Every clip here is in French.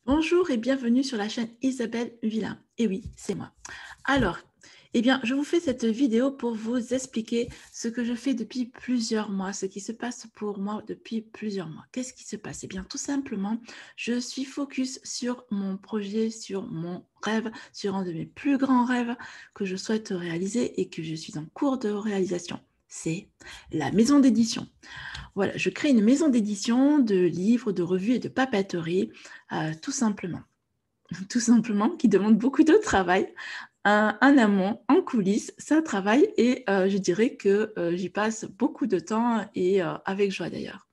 Bonjour et bienvenue sur la chaîne Isabelle Villain. Et oui, c'est moi. Alors, je vous fais cette vidéo pour vous expliquer ce que je fais depuis plusieurs mois, ce qui se passe pour moi depuis plusieurs mois. Qu'est-ce qui se passe? Eh bien, tout simplement, je suis focus sur mon projet, sur mon rêve, sur un de mes plus grands rêves que je souhaite réaliser et que je suis en cours de réalisation. C'est la maison d'édition. Voilà, je crée une maison d'édition de livres, de revues et de papeterie, tout simplement. Tout simplement, qui demande beaucoup de travail, en amont, en coulisses, ça travaille et je dirais que j'y passe beaucoup de temps et avec joie d'ailleurs.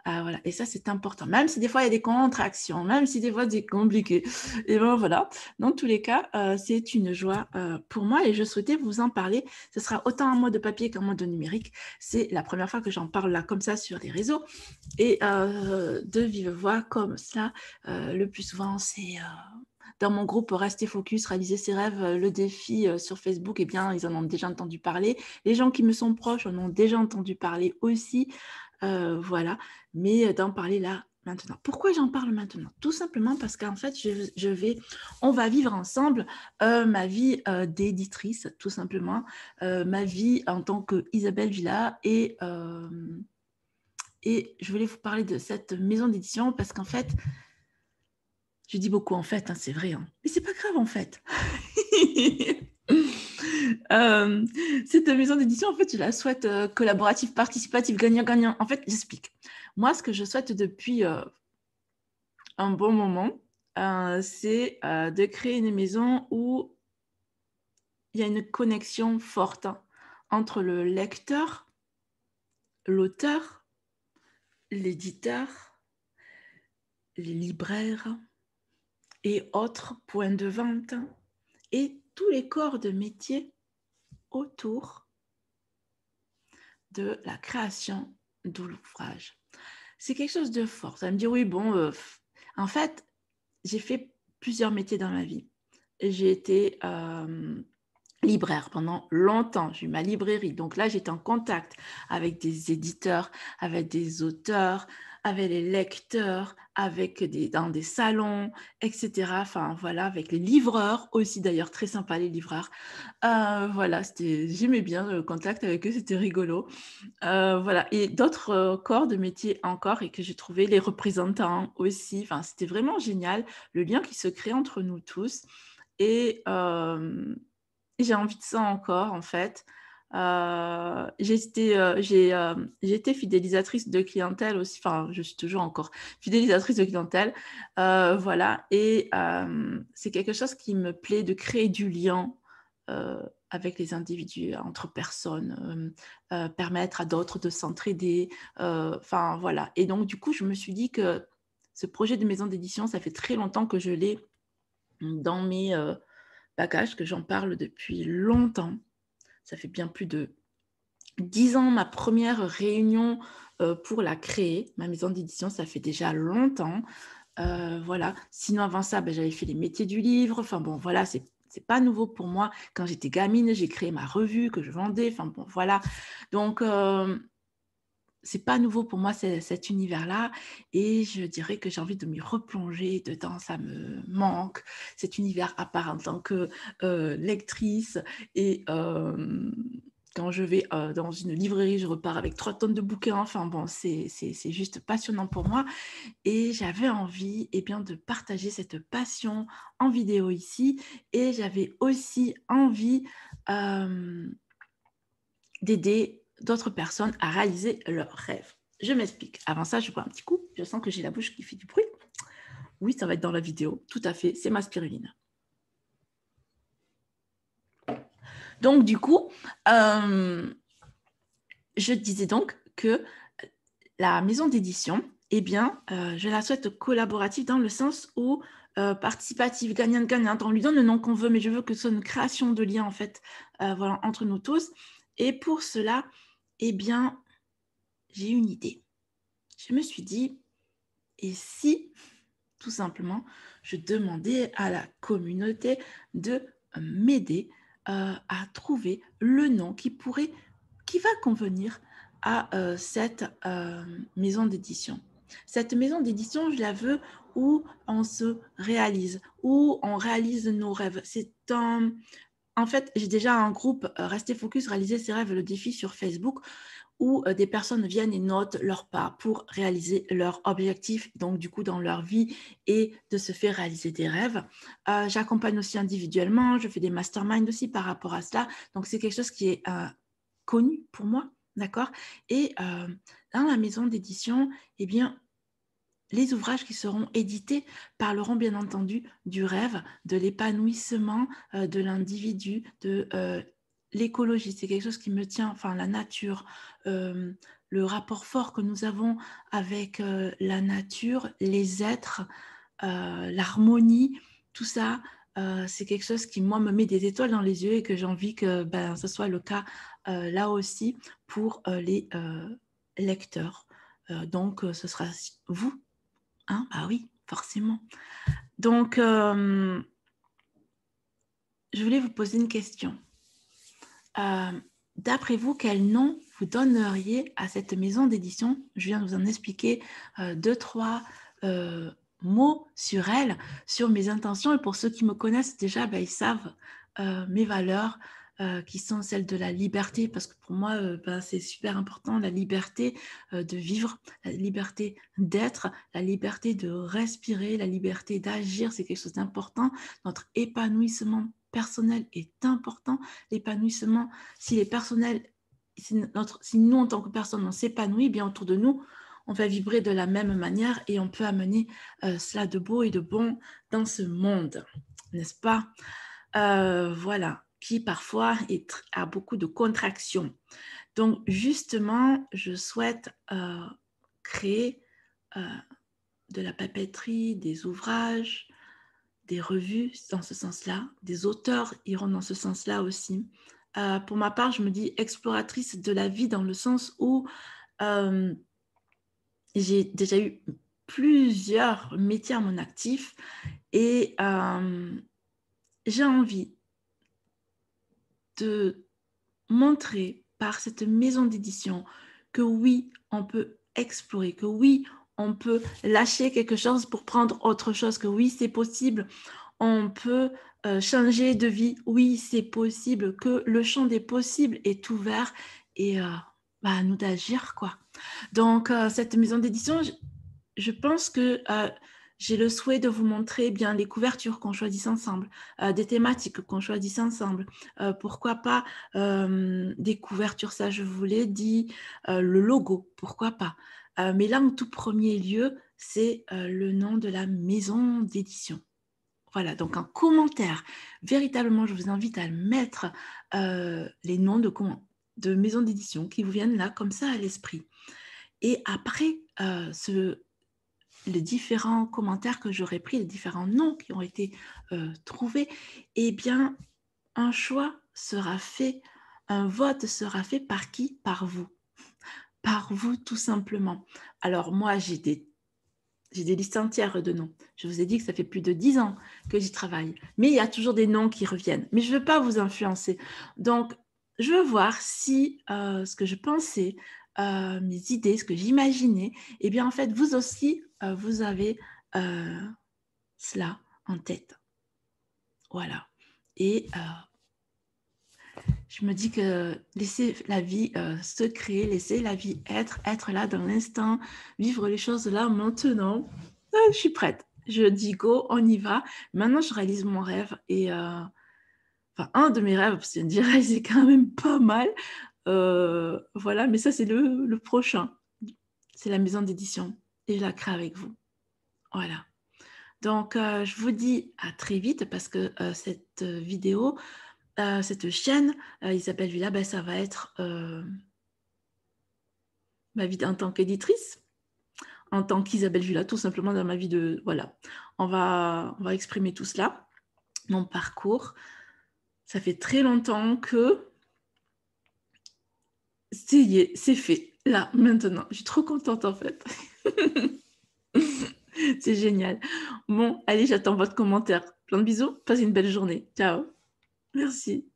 Voilà. Et ça, c'est important. Même si des fois, il y a des contractions, même si des fois, c'est compliqué. Et ben voilà. Dans tous les cas, c'est une joie pour moi et je souhaitais vous en parler. Ce sera autant en mode papier qu'en mode numérique. C'est la première fois que j'en parle là, comme ça, sur les réseaux. Et de vive voix, comme cela, le plus souvent, c'est dans mon groupe Rester Focus, réaliser ses rêves, le défi sur Facebook, eh bien, ils en ont déjà entendu parler. Les gens qui me sont proches en ont déjà entendu parler aussi. Voilà, mais d'en parler là, maintenant. Pourquoi j'en parle maintenant? Tout simplement parce qu'en fait, on va vivre ensemble ma vie d'éditrice, tout simplement, ma vie en tant qu'Isabelle Villa et je voulais vous parler de cette maison d'édition parce qu'en fait, je dis beaucoup en fait, hein, c'est vrai, hein, mais c'est pas grave en fait. Euh, cette maison d'édition, en fait, je la souhaite collaborative, participative, gagnant-gagnant. En fait, j'explique. Moi, ce que je souhaite depuis un bon moment, c'est de créer une maison où il y a une connexion forte entre le lecteur, l'auteur, l'éditeur, les libraires et autres points de vente et tous les corps de métier autour de la création de l'ouvrage. C'est quelque chose de fort. Ça me dit, oui, bon, en fait, j'ai fait plusieurs métiers dans ma vie. J'ai été libraire pendant longtemps. J'ai eu ma librairie. Donc là, j'étais en contact avec des éditeurs, avec des auteurs, avec les lecteurs, dans des salons, etc. Enfin, voilà, avec les livreurs aussi, d'ailleurs, très sympa, les livreurs. Voilà, j'aimais bien le contact avec eux, c'était rigolo. Voilà, et d'autres corps de métier encore et que j'ai trouvé les représentants aussi. Enfin, c'était vraiment génial, le lien qui se crée entre nous tous. Et j'ai envie de ça encore, en fait. J'ai été fidélisatrice de clientèle aussi, enfin, je suis toujours encore fidélisatrice de clientèle. Voilà, et c'est quelque chose qui me plaît de créer du lien avec les individus, entre personnes, permettre à d'autres de s'entraider. Enfin, voilà. Et donc, du coup, je me suis dit que ce projet de maison d'édition, ça fait très longtemps que je l'ai dans mes bagages, que j'en parle depuis longtemps. Ça fait bien plus de 10 ans, ma première réunion pour la créer. Ma maison d'édition, ça fait déjà longtemps. Voilà. Sinon, avant ça, j'avais fait les métiers du livre. Enfin bon, voilà, c'est pas nouveau pour moi. Quand j'étais gamine, j'ai créé ma revue que je vendais. Enfin bon, voilà. Donc, c'est pas nouveau pour moi cet univers-là et je dirais que j'ai envie de m'y replonger dedans, ça me manque, cet univers à part en tant que lectrice et quand je vais dans une librairie, je repars avec 3 tonnes de bouquins, enfin bon, c'est juste passionnant pour moi et j'avais envie de partager cette passion en vidéo ici et j'avais aussi envie d'aider d'autres personnes à réaliser leurs rêves. Je m'explique. Avant ça, je bois un petit coup. Je sens que j'ai la bouche qui fait du bruit. Oui, ça va être dans la vidéo. Tout à fait, c'est ma spiruline. Donc, du coup, je disais donc que la maison d'édition, je la souhaite collaborative dans le sens où participative, gagnante-gagnante. On lui donne le nom qu'on veut, mais je veux que ce soit une création de lien, en fait, voilà, entre nous tous. Et pour cela, j'ai une idée. Je me suis dit, et si, tout simplement, je demandais à la communauté de m'aider à trouver le nom qui va convenir à cette maison d'édition. Cette maison d'édition, je la veux où on se réalise, où on réalise nos rêves. En fait, j'ai déjà un groupe Rester Focus, réaliser ses rêves, le défi sur Facebook, où des personnes viennent et notent leur pas pour réaliser leurs objectifs, donc du coup dans leur vie, et de se faire réaliser des rêves. J'accompagne aussi individuellement, je fais des masterminds aussi par rapport à cela, donc c'est quelque chose qui est connu pour moi, d'accord. Et dans la maison d'édition, eh bien, les ouvrages qui seront édités parleront bien entendu du rêve, de l'épanouissement de l'individu, de l'écologie. C'est quelque chose qui me tient, enfin la nature, le rapport fort que nous avons avec la nature, les êtres, l'harmonie, tout ça. C'est quelque chose qui, moi, me met des étoiles dans les yeux et que j'ai envie que ce soit le cas là aussi pour les lecteurs. Donc, ce sera vous. Hein, bah oui, forcément. Donc, je voulais vous poser une question. D'après vous, quel nom vous donneriez à cette maison d'édition? Je viens de vous en expliquer 2-3 mots sur elle, sur mes intentions. Et pour ceux qui me connaissent déjà, ils savent mes valeurs, qui sont celles de la liberté, parce que pour moi, c'est super important, la liberté de vivre, la liberté d'être, la liberté de respirer, la liberté d'agir, c'est quelque chose d'important. Notre épanouissement personnel est important. L'épanouissement, s'il est personnel, si nous, en tant que personne, on s'épanouit, bien autour de nous, on va vibrer de la même manière et on peut amener cela de beau et de bon dans ce monde, n'est-ce pas? Voilà, qui parfois a beaucoup de contractions. Donc, justement, je souhaite créer de la papeterie, des ouvrages, des revues dans ce sens-là, des auteurs iront dans ce sens-là aussi. Pour ma part, je me dis exploratrice de la vie dans le sens où j'ai déjà eu plusieurs métiers à mon actif et j'ai envie de montrer par cette maison d'édition que oui, on peut explorer, que oui, on peut lâcher quelque chose pour prendre autre chose, que oui, c'est possible, on peut changer de vie, oui, c'est possible, que le champ des possibles est ouvert et à nous d'agir, quoi. Donc, cette maison d'édition, je pense que j'ai le souhait de vous montrer bien les couvertures qu'on choisit ensemble, des thématiques qu'on choisit ensemble. Pourquoi pas des couvertures, ça je vous l'ai dit, le logo, pourquoi pas. Mais là, en tout premier lieu, c'est le nom de la maison d'édition. Voilà, donc en commentaire, véritablement, je vous invite à mettre les noms de maisons d'édition qui vous viennent là, comme ça, à l'esprit. Et après, les différents commentaires que j'aurais pris, les différents noms qui ont été trouvés, eh bien, un choix sera fait, un vote sera fait par qui? Par vous. Par vous, tout simplement. Alors, moi, j'ai des listes entières de noms. Je vous ai dit que ça fait plus de 10 ans que j'y travaille. Mais il y a toujours des noms qui reviennent. Mais je ne veux pas vous influencer. Donc, je veux voir si ce que je pensais, mes idées, ce que j'imaginais, eh bien, en fait, vous aussi, vous avez cela en tête. Voilà. Et je me dis que laisser la vie se créer, laisser la vie être là dans l'instant, vivre les choses là maintenant, je suis prête. Je dis go, on y va. Maintenant, je réalise mon rêve et un de mes rêves, parce que je dirais c'est quand même pas mal. Voilà, mais ça, c'est le prochain. C'est la maison d'édition et je la crée avec vous. Voilà. Donc, je vous dis à très vite parce que cette vidéo, cette chaîne, Isabelle Villa, ça va être ma vie en tant qu'éditrice, en tant qu'Isabelle Villa, tout simplement dans ma vie de... Voilà, on va exprimer tout cela, mon parcours. Ça fait très longtemps que c'est fait, là, maintenant. Je suis trop contente, en fait. C'est génial. Bon, allez, j'attends votre commentaire. Plein de bisous, passez une belle journée. Ciao. Merci.